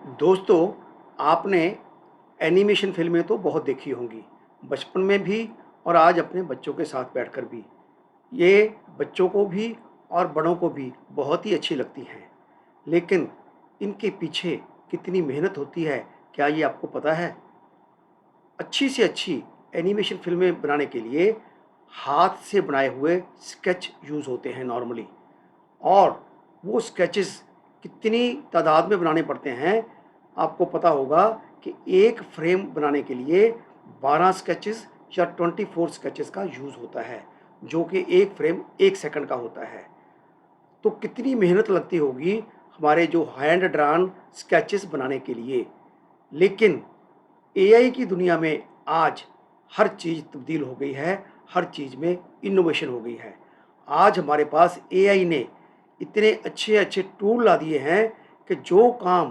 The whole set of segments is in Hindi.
दोस्तों, आपने एनिमेशन फ़िल्में तो बहुत देखी होंगी, बचपन में भी और आज अपने बच्चों के साथ बैठकर भी। ये बच्चों को भी और बड़ों को भी बहुत ही अच्छी लगती हैं। लेकिन इनके पीछे कितनी मेहनत होती है, क्या ये आपको पता है? अच्छी से अच्छी एनिमेशन फ़िल्में बनाने के लिए हाथ से बनाए हुए स्केच यूज़ होते हैं नॉर्मली। और वो स्केचेस कितनी तादाद में बनाने पड़ते हैं, आपको पता होगा कि एक फ्रेम बनाने के लिए 12 स्केचेस या 24 स्केचेस का यूज़ होता है, जो कि एक फ्रेम 1 सेकंड का होता है। तो कितनी मेहनत लगती होगी हमारे जो हैंड ड्रॉन स्केचेस बनाने के लिए। लेकिन एआई की दुनिया में आज हर चीज़ तब्दील हो गई है, हर चीज़ में इनोवेशन हो गई है। आज हमारे पास एआई ने इतने अच्छे-अच्छे टूल ला दिए हैं कि जो काम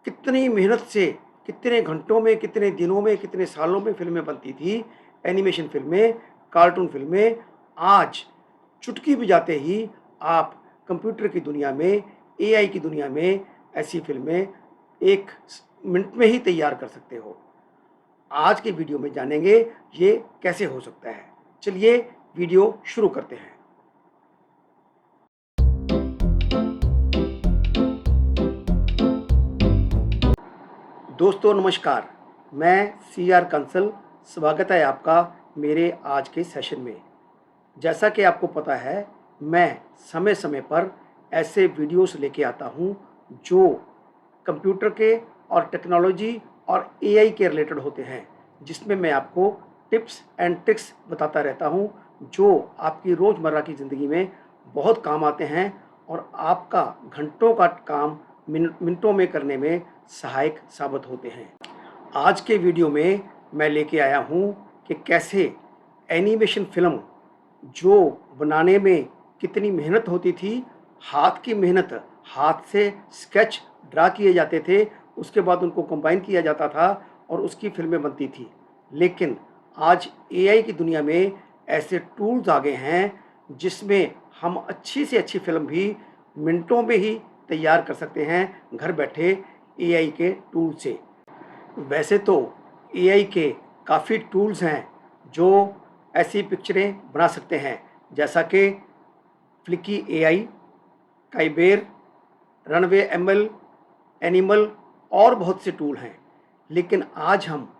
कितनी मेहनत से, कितने घंटों में, कितने दिनों में, कितने सालों में फ़िल्में बनती थी, एनिमेशन फ़िल्में, कार्टून फ़िल्में, आज चुटकी बजाते ही आप कंप्यूटर की दुनिया में, एआई की दुनिया में ऐसी फ़िल्में 1 मिनट में ही तैयार कर सकते हो। आज के वीडियो में जानेंगे ये कैसे हो सकता है। चलिए वीडियो शुरू करते हैं। दोस्तों नमस्कार, मैं सीआर कंसल, स्वागत है आपका मेरे आज के सेशन में। जैसा कि आपको पता है, मैं समय-समय पर ऐसे वीडियोस लेके आता हूँ जो कंप्यूटर के और टेक्नोलॉजी और एआई के रिलेटेड होते हैं, जिसमें मैं आपको टिप्स एंड ट्रिक्स बताता रहता हूँ, जो आपकी रोज़मर्रा की ज़िंदगी में बहुत काम आते हैं और आपका घंटों का काम मिनटों में करने में सहायक साबित होते हैं। आज के वीडियो में मैं लेके आया हूँ कि कैसे एनिमेशन फ़िल्म जो बनाने में कितनी मेहनत होती थी, हाथ की मेहनत, हाथ से स्केच ड्रा किए जाते थे, उसके बाद उनको कंबाइन किया जाता था और उसकी फ़िल्में बनती थी। लेकिन आज एआई की दुनिया में ऐसे टूल्स आ गए हैं, जिसमें हम अच्छी से अच्छी फ़िल्म भी मिनटों में ही तैयार कर सकते हैं, घर बैठे एआई के टूल से। वैसे तो एआई के काफ़ी टूल्स हैं जो ऐसी पिक्चरें बना सकते हैं, जैसा कि Fliki AI, Kaiber, Runway ML, animal और बहुत से टूल हैं। लेकिन आज हम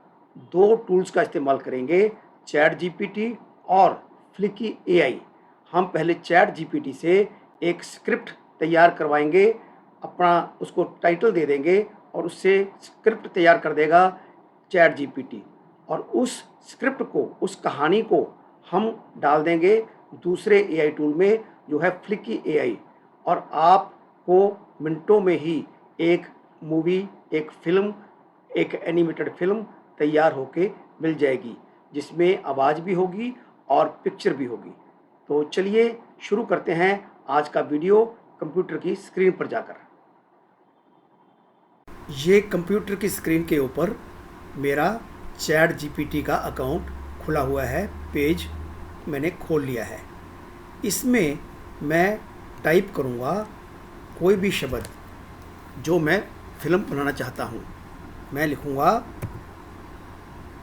2 टूल्स का इस्तेमाल करेंगे, चैट जीपीटी और फ्लिकी एआई। हम पहले चैट जीपीटी से एक स्क्रिप्ट तैयार करवाएंगे, अपना उसको टाइटल दे देंगे और उससे स्क्रिप्ट तैयार कर देगा चैट जीपीटी। और उस स्क्रिप्ट को, उस कहानी को हम डाल देंगे दूसरे एआई टूल में, जो है फ्लिकी एआई, और आपको मिनटों में ही एक मूवी, एक फ़िल्म, एक एनिमेटेड फ़िल्म तैयार होके मिल जाएगी, जिसमें आवाज़ भी होगी और पिक्चर भी होगी। तो चलिए शुरू करते हैं आज का वीडियो कंप्यूटर की स्क्रीन पर जाकर। ये कंप्यूटर की स्क्रीन के ऊपर मेरा चैट जीपीटी का अकाउंट खुला हुआ है, पेज मैंने खोल लिया है। इसमें मैं टाइप करूँगा कोई भी शब्द जो मैं फ़िल्म बनाना चाहता हूँ। मैं लिखूँगा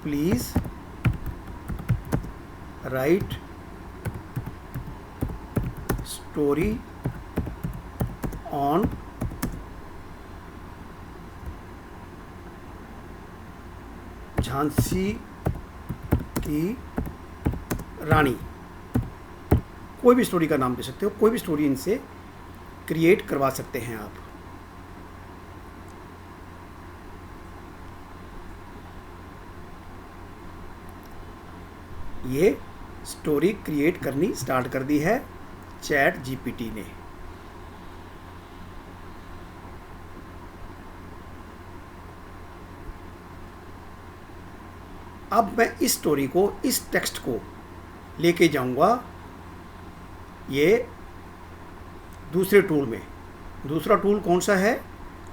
please write story on Jhansi की रानी। कोई भी स्टोरी का नाम दे सकते हो, कोई भी स्टोरी इनसे क्रिएट करवा सकते हैं आप। ये स्टोरी क्रिएट करनी स्टार्ट कर दी है चैट जीपीटी ने। अब मैं इस स्टोरी को, इस टेक्स्ट को लेके जाऊंगा ये दूसरे टूल में। दूसरा टूल कौन सा है?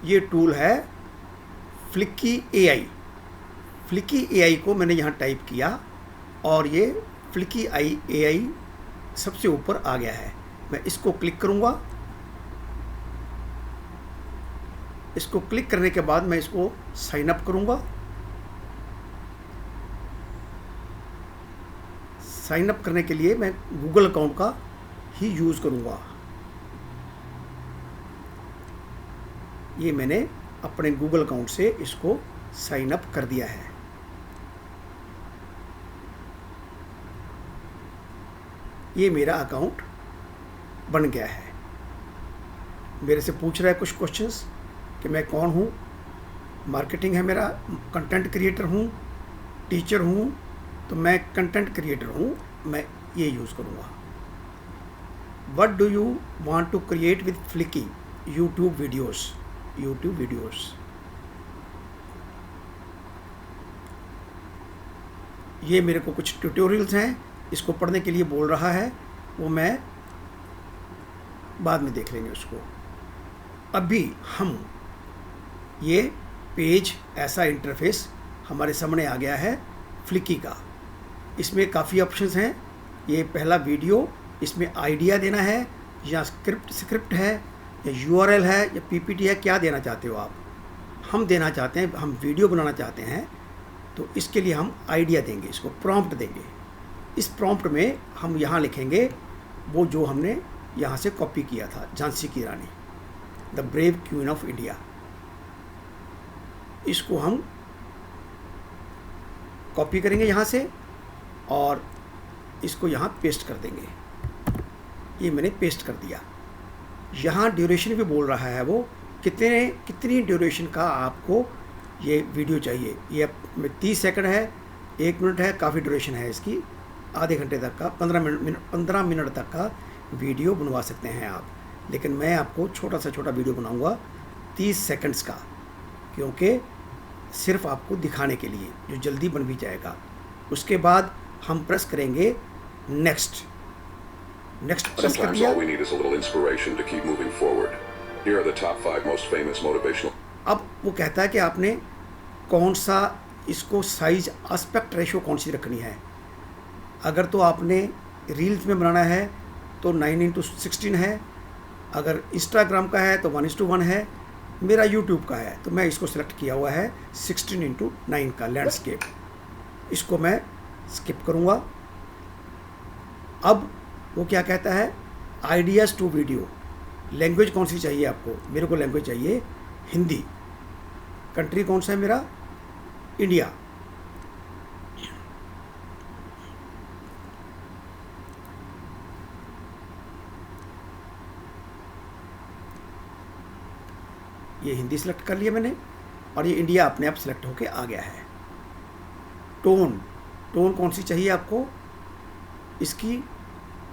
ये टूल है फ्लिकी एआई। फ्लिकी एआई को मैंने यहाँ टाइप किया और ये फ्लिकी एआई सबसे ऊपर आ गया है। मैं इसको क्लिक करूँगा। इसको क्लिक करने के बाद मैं इसको साइन अप करूँगा। साइन अप करने के लिए मैं गूगल अकाउंट का ही यूज़ करूँगा। ये मैंने अपने गूगल अकाउंट से इसको साइन अप कर दिया है। ये मेरा अकाउंट बन गया है। मेरे से पूछ रहा है कुछ क्वेश्चंस कि मैं कौन हूँ। मार्केटिंग है मेरा, कंटेंट क्रिएटर हूँ, टीचर हूँ, तो मैं कंटेंट क्रिएटर हूँ, मैं ये यूज़ करूँगा। What do you want to create with Flicky? YouTube videos. ये मेरे को कुछ ट्यूटोरियल्स हैं, इसको पढ़ने के लिए बोल रहा है, वो मैं बाद में देख लेंगे उसको। अभी हम ये पेज, ऐसा इंटरफेस हमारे सामने आ गया है फ्लिकी का। इसमें काफ़ी ऑप्शंस हैं। ये पहला वीडियो, इसमें आइडिया देना है या स्क्रिप्ट है या यूआरएल है या पीपीटी है, क्या देना चाहते हो आप? हम देना चाहते हैं, हम वीडियो बनाना चाहते हैं, तो इसके लिए हम आइडिया देंगे, इसको प्रॉम्प्ट देंगे। इस प्रॉम्प्ट में हम यहाँ लिखेंगे वो जो हमने यहाँ से कॉपी किया था, झांसी की रानी, the brave queen of India. इसको हम कॉपी करेंगे यहाँ से और इसको यहाँ पेस्ट कर देंगे। ये मैंने पेस्ट कर दिया। यहाँ ड्यूरेशन भी बोल रहा है वो, कितनी ड्यूरेशन का आपको ये वीडियो चाहिए। ये 30 सेकंड है, 1 मिनट है, काफ़ी ड्यूरेशन है इसकी। आधे घंटे तक का, 15 मिनट तक का वीडियो बनवा सकते हैं आप। लेकिन मैं आपको छोटा सा छोटा वीडियो बनाऊंगा 30 सेकंड्स का, क्योंकि सिर्फ आपको दिखाने के लिए, जो जल्दी बन भी जाएगा। उसके बाद हम प्रेस करेंगे नेक्स्ट प्रेस कर दिया। अब वो कहता है कि आपने कौन सा इसको साइज, एस्पेक्ट रेशो कौन सी रखनी है। अगर तो आपने रील्स में बनाना है तो 9:16 है, अगर इंस्टाग्राम का है तो 1:1 है, मेरा यूट्यूब का है तो मैं इसको सेलेक्ट किया हुआ है 16:9 का लैंडस्केप। इसको मैं स्किप करूँगा। अब वो क्या कहता है, आइडियाज़ टू वीडियो। लैंग्वेज कौन सी चाहिए आपको? मेरे को लैंग्वेज चाहिए हिंदी। कंट्री कौन सा है मेरा? इंडिया। ये हिंदी सेलेक्ट कर लिया मैंने और ये इंडिया अपने आप सेलेक्ट होके आ गया है। टोन कौन सी चाहिए आपको? इसकी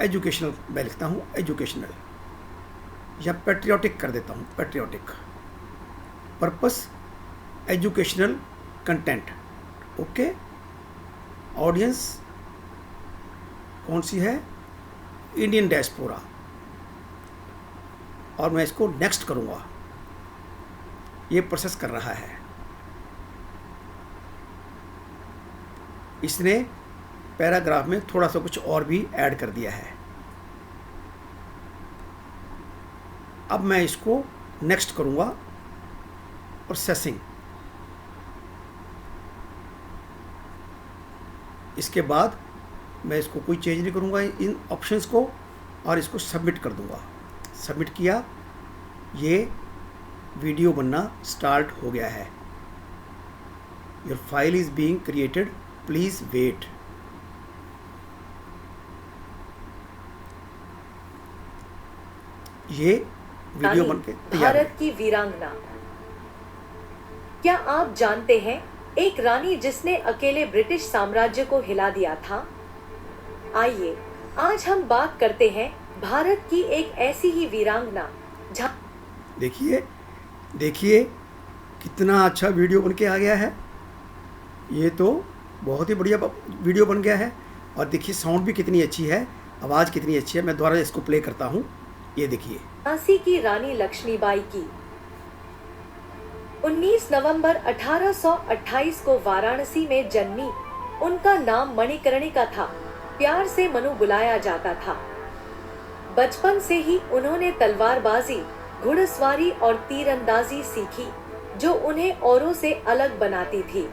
एजुकेशनल मैं लिखता हूँ, एजुकेशनल, या पैट्रियोटिक कर देता हूँ, patriotic. Purpose educational content. Okay. Audience कौन सी है? Indian diaspora. और मैं इसको नेक्स्ट करूँगा। ये प्रोसेस कर रहा है। इसने पैराग्राफ में थोड़ा सा कुछ और भी ऐड कर दिया है। अब मैं इसको नेक्स्ट करूँगा। प्रोसेसिंग। इसके बाद मैं इसको कोई चेंज नहीं करूँगा इन ऑप्शंस को, और इसको सबमिट कर दूँगा। सबमिट किया, ये वीडियो बनना स्टार्ट हो गया है। Your file is being created, please wait. ये वीडियो बनके तैयार है। भारत की वीरांगना। क्या आप जानते हैं, एक रानी जिसने अकेले ब्रिटिश साम्राज्य को हिला दिया था? आइए आज हम बात करते हैं भारत की एक ऐसी ही वीरांगना। देखिए कितना अच्छा वीडियो बन के आ गया है। ये तो बहुत ही बढ़िया वीडियो बन गया है। और देखिए साउंड भी कितनी अच्छी है, आवाज़ कितनी अच्छी है। मैं दोबारा इसको प्ले करता हूँ। ये देखिए, झांसी की रानी लक्ष्मीबाई की 19 नवंबर 1828 को वाराणसी में जन्मी। उनका नाम मणिकर्णिका था। प्यार से मनु बुलाया जाता था। बचपन से ही उन्होंने तलवारबाजी, घुड़सवारी और तीरंदाजी सीखी, जो उन्हें औरों से अलग बनाती थी।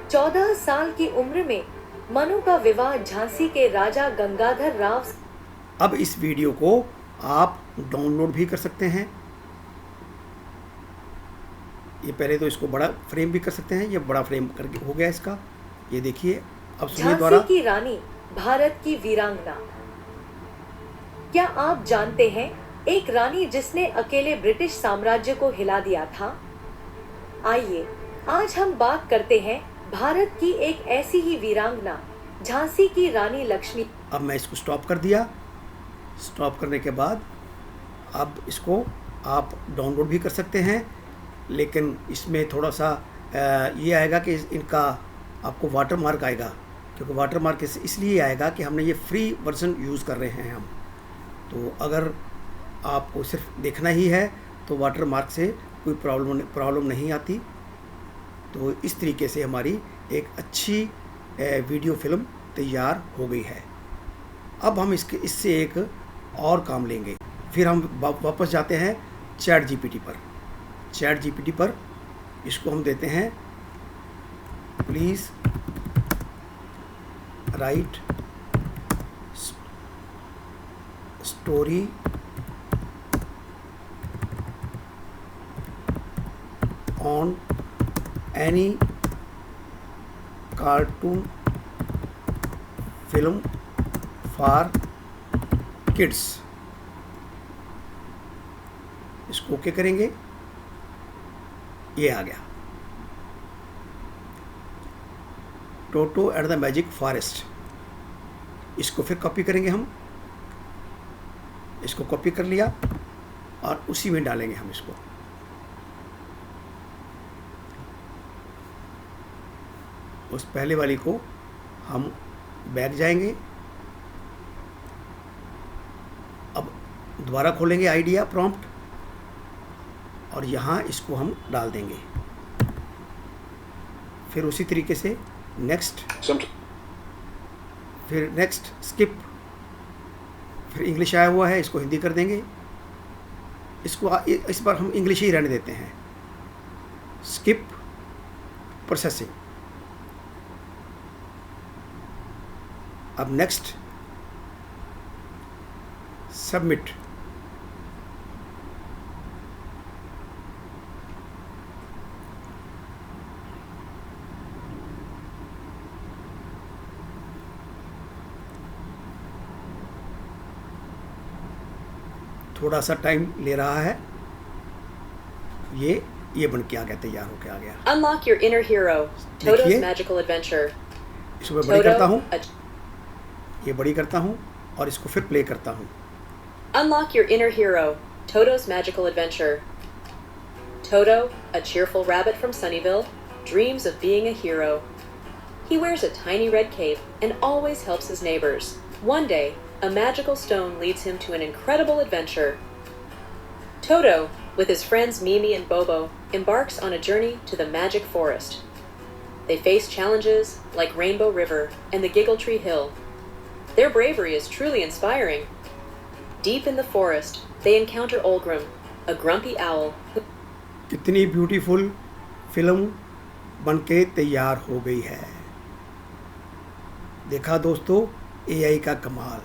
14 साल की उम्र में मनु का विवाह झांसी के राजा गंगाधर राव से। अब इस वीडियो को आप डाउनलोड भी कर सकते हैं। ये पहले तो इसको बड़ा फ्रेम भी कर सकते हैं, ये बड़ा फ्रेम करके हो गया इसका। ये देखिए, अब सुनिए द्वारा। झांसी की रानी, भारत की वीरांगना। क्या आप जानते हैं, एक रानी जिसने अकेले ब्रिटिश साम्राज्य को हिला दिया था? आइए आज हम बात करते हैं भारत की एक ऐसी ही वीरांगना, झांसी की रानी लक्ष्मी। अब मैं इसको स्टॉप कर दिया। स्टॉप करने के बाद अब इसको आप डाउनलोड भी कर सकते हैं, लेकिन इसमें थोड़ा सा ये आएगा कि इनका आपको वाटर मार्क आएगा, क्योंकि वाटर मार्क इसलिए आएगा कि हमने ये फ्री वर्जन यूज़ कर रहे हैं हम। तो अगर आपको सिर्फ देखना ही है तो वाटर मार्क से कोई प्रॉब्लम नहीं आती। तो इस तरीके से हमारी एक अच्छी वीडियो फिल्म तैयार हो गई है। अब हम इससे एक और काम लेंगे। फिर हम वापस जाते हैं चैट जीपीटी पर। चैट जीपीटी पर इसको हम देते हैं, please write story on any cartoon film for kids. इसको ओके करेंगे, ये आ गया, टोटो एंड द मैजिक फॉरेस्ट। इसको फिर कॉपी करेंगे हम। इसको कॉपी कर लिया और उसी में डालेंगे हम इसको। उस पहले वाली को हम बैक जाएंगे। अब दोबारा खोलेंगे आइडिया प्रॉम्प्ट और यहाँ इसको हम डाल देंगे। फिर उसी तरीके से नेक्स्ट, फिर नेक्स्ट स्किप, फिर इंग्लिश आया हुआ है, इसको हिंदी कर देंगे। इसको इस बार हम इंग्लिश ही रहने देते हैं। Skip processing. अब नेक्स्ट सबमिट। थोड़ा सा टाइम ले रहा है। ये बन के आ गया, तैयार होके आ गया। Unlock your inner hero, Toto's magical adventure. इसको मैं बड़ी करता हूँ, ये बड़ी करता हूँ और इसको फिर प्ले करता हूँ। Unlock your inner hero, Toto's magical adventure. Toto, a cheerful rabbit from Sunnyvale, dreams of being a hero. He wears a tiny red cape and always helps his neighbors. One day, a magical stone leads him to an incredible adventure. Toto, with his friends Mimi and Bobo, embarks on a journey to the magic forest. They face challenges like Rainbow River and the Giggle Tree Hill. Their bravery is truly inspiring. Deep in the forest, they encounter Olgrim, a grumpy owl. कितनी ब्यूटीफुल फिल्म बनके तैयार हो गई है। देखा दोस्तों एआई का कमाल।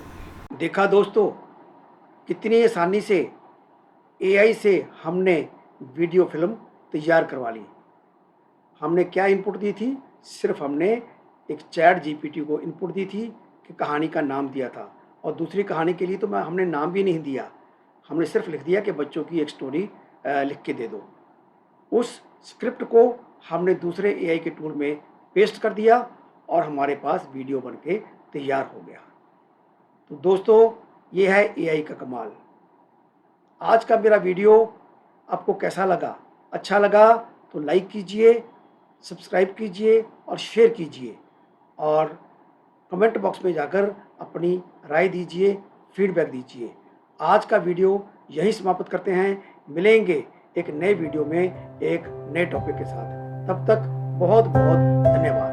देखा दोस्तों कितनी आसानी से एआई से हमने वीडियो फिल्म तैयार करवा ली। हमने क्या इनपुट दी थी? सिर्फ हमने एक चैट जीपीटी को इनपुट दी थी कि कहानी का नाम दिया था, और दूसरी कहानी के लिए तो हमने नाम भी नहीं दिया। हमने सिर्फ लिख दिया कि बच्चों की एक स्टोरी लिख के दे दो। उस स्क्रिप्ट को हमने दूसरे एआई के टूल में पेस्ट कर दिया और हमारे पास वीडियो बन के तैयार हो गया। तो दोस्तों ये है एआई का कमाल। आज का मेरा वीडियो आपको कैसा लगा? अच्छा लगा तो लाइक कीजिए, सब्सक्राइब कीजिए और शेयर कीजिए, और कमेंट बॉक्स में जाकर अपनी राय दीजिए, फीडबैक दीजिए। आज का वीडियो यहीं समाप्त करते हैं। मिलेंगे एक नए वीडियो में एक नए टॉपिक के साथ। तब तक बहुत बहुत धन्यवाद।